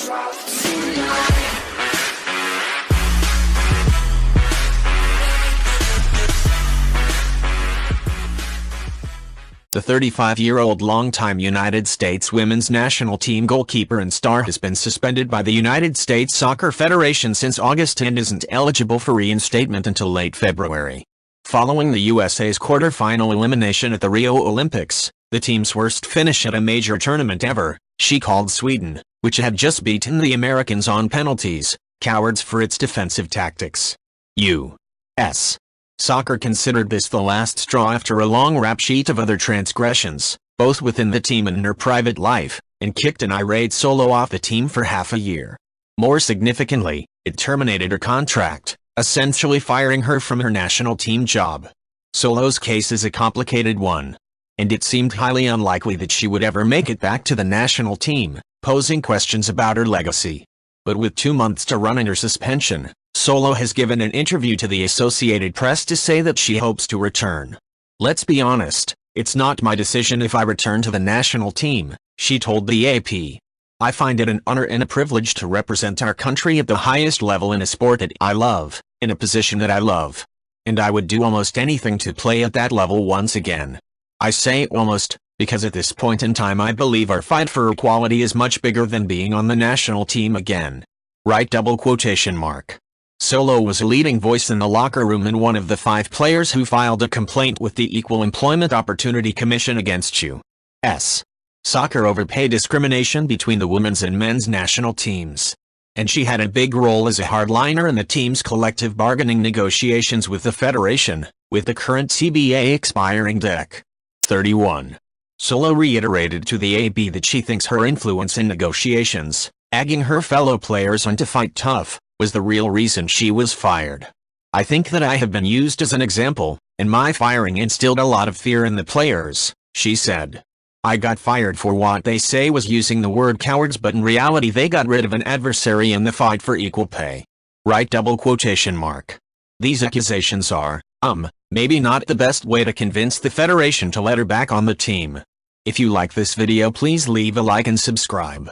The 35-year-old longtime United States women's national team goalkeeper and star has been suspended by the United States Soccer Federation since August and isn't eligible for reinstatement until late February. Following the USA's quarterfinal elimination at the Rio Olympics, the team's worst finish at a major tournament ever, she called Sweden, which had just beaten the Americans on penalties, cowards for its defensive tactics. U.S. Soccer considered this the last straw after a long rap sheet of other transgressions, both within the team and in her private life, and kicked an irate Solo off the team for half a year. More significantly, it terminated her contract, essentially firing her from her national team job. Solo's case is a complicated one, and it seemed highly unlikely that she would ever make it back to the national team, posing questions about her legacy. But with 2 months to run in her suspension, Solo has given an interview to the Associated Press to say that she hopes to return. "Let's be honest, it's not my decision if I return to the national team," she told the AP. "I find it an honor and a privilege to represent our country at the highest level in a sport that I love, in a position that I love. And I would do almost anything to play at that level once again. I say almost, because at this point in time I believe our fight for equality is much bigger than being on the national team again." Right? Solo was a leading voice in the locker room and one of the 5 players who filed a complaint with the Equal Employment Opportunity Commission against U.S. Soccer over pay discrimination between the women's and men's national teams. And she had a big role as a hardliner in the team's collective bargaining negotiations with the federation, with the current CBA expiring Dec. 31. Solo reiterated to the AP that she thinks her influence in negotiations, egging her fellow players on to fight tough, was the real reason she was fired. "I think that I have been used as an example, and my firing instilled a lot of fear in the players," she said. "I got fired for what they say was using the word cowards, but in reality they got rid of an adversary in the fight for equal pay." Right? These accusations are, maybe not the best way to convince the federation to let her back on the team. If you like this video, please leave a like and subscribe.